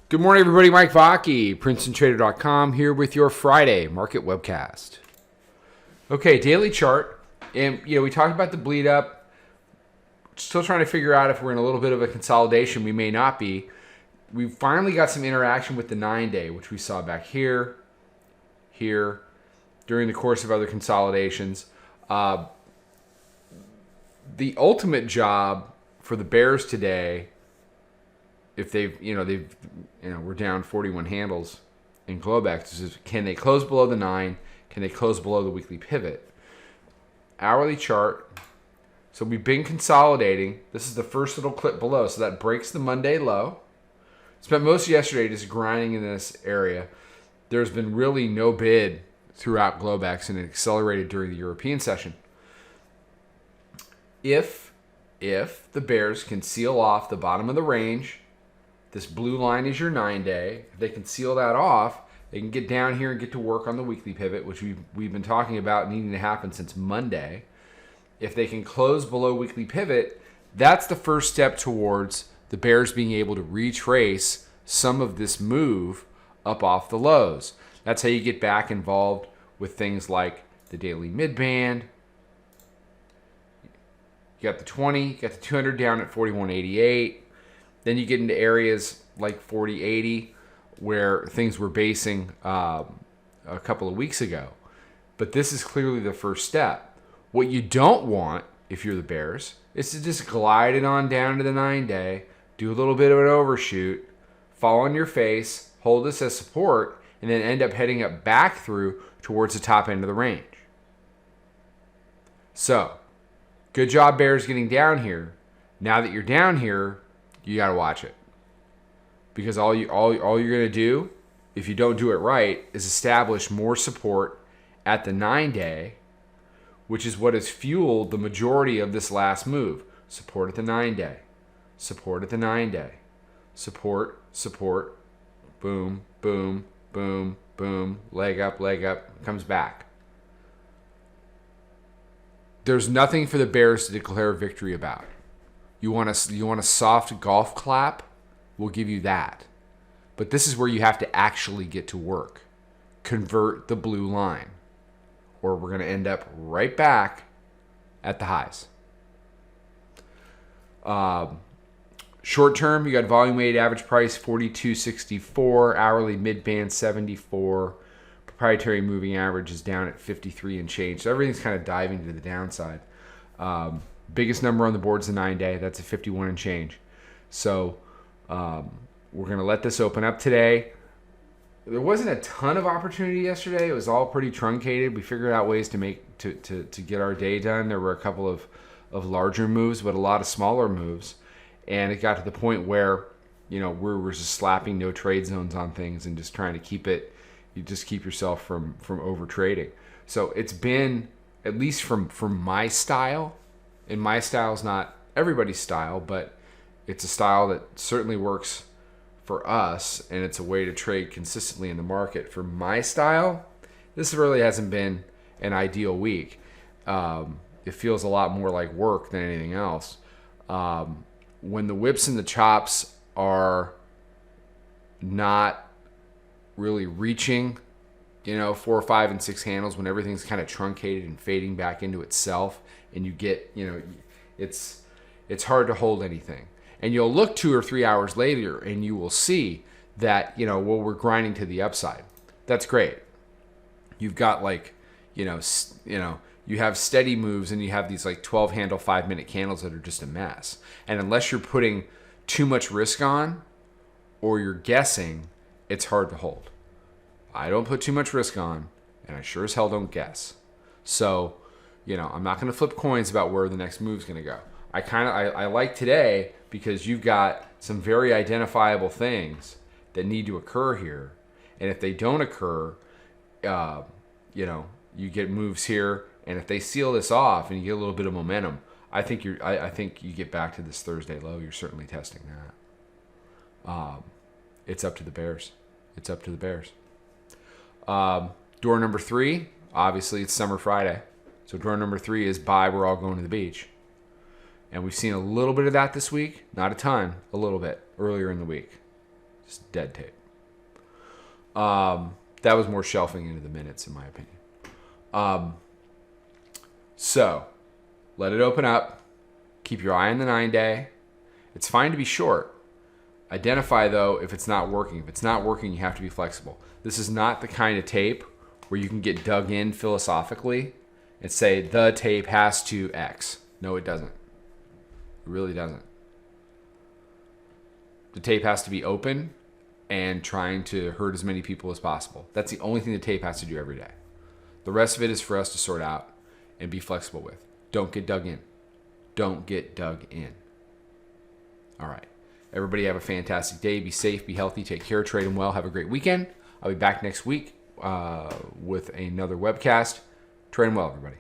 Good morning, everybody. Mike Vacchi, Princetontrader.com, here with your Friday market webcast. Okay, daily chart. And, we talked about the bleed up. Still trying to figure out if we're in a little bit of a consolidation. We may not be. We finally got some interaction with the 9-day, which we saw back here, during the course of other consolidations. The ultimate job for the bears today, if we're down 41 handles in Globex, is can they close below the 9? Can they close below the weekly pivot? Hourly chart. So we've been consolidating. This is the first little clip below. So that breaks the Monday low. Spent most of yesterday just grinding in this area. There's been really no bid throughout Globex, and it accelerated during the European session. If the bears can seal off the bottom of the range, this blue line is your 9-day. If they can seal that off, they can get down here and get to work on the weekly pivot, which we've been talking about needing to happen since Monday. If they can close below weekly pivot, that's the first step towards the bears being able to retrace some of this move up off the lows. That's how you get back involved with things like the daily mid-band. You got the 20, you got the 200 down at 41.88. Then you get into areas like 40.80 where things were basing a couple of weeks ago. But this is clearly the first step. What you don't want, if you're the bears, is to just glide it on down to the 9-day, do a little bit of an overshoot, fall on your face, hold this as support, and then end up heading up back through towards the top end of the range. So, good job, bears, getting down here. Now that you're down here, you got to watch it. Because all you're going to do, if you don't do it right, is establish more support at the 9-day, which is what has fueled the majority of this last move. Support at the 9-day. Support at the 9-day. Support, boom, boom, boom, boom, leg up, comes back. There's nothing for the bears to declare victory about. You want a soft golf clap? We'll give you that. But this is where you have to actually get to work. Convert the blue line, or we're going to end up right back at the highs. Short term, you got volume weighted average price 42.64, hourly mid-band 74, proprietary moving average is down at 53 and change. So everything's kind of diving to the downside. Biggest number on the board is the 9-day. That's a 51 and change. So we're going to let this open up today. There wasn't a ton of opportunity yesterday. It was all pretty truncated. We figured out ways to make to get our day done. There were a couple of larger moves, but a lot of smaller moves. And it got to the point where, we were just slapping no trade zones on things and just trying to keep yourself from over trading. So it's been, at least from my style, and my style is not everybody's style, but it's a style that certainly works for us, and it's a way to trade consistently in the market. For my style, this really hasn't been an ideal week. It feels a lot more like work than anything else. When the whips and the chops are not really reaching, 4, 5, and 6 handles, when everything's kind of truncated and fading back into itself, and you get, it's hard to hold anything. And you'll look 2 or 3 hours later, and you will see that, we're grinding to the upside. That's great. You've got you have steady moves, and you have these 12 handle 5-minute candles that are just a mess. And unless you're putting too much risk on, or you're guessing, it's hard to hold. I don't put too much risk on, and I sure as hell don't guess. So, I'm not going to flip coins about where the next move's going to go. I like today because you've got some very identifiable things that need to occur here. And if they don't occur, you get moves here. And if they seal this off and you get a little bit of momentum, I think you get back to this Thursday low. You're certainly testing that. It's up to the bears. Door number 3, obviously it's Summer Friday. So door number 3 is buy, we're all going to the beach. And we've seen a little bit of that this week. Not a ton, a little bit earlier in the week. Just dead tape. That was more shelving into the minutes, in my opinion. So, let it open up. Keep your eye on the 9-day. It's fine to be short. Identify, though, if it's not working. If it's not working, you have to be flexible. This is not the kind of tape where you can get dug in philosophically and say, the tape has to X. No, it doesn't. It really doesn't. The tape has to be open and trying to hurt as many people as possible. That's the only thing the tape has to do every day. The rest of it is for us to sort out and be flexible with. Don't get dug in. Don't get dug in. All right. Everybody have a fantastic day. Be safe, be healthy, take care, trade them well. Have a great weekend. I'll be back next week with another webcast. Trade them well, everybody.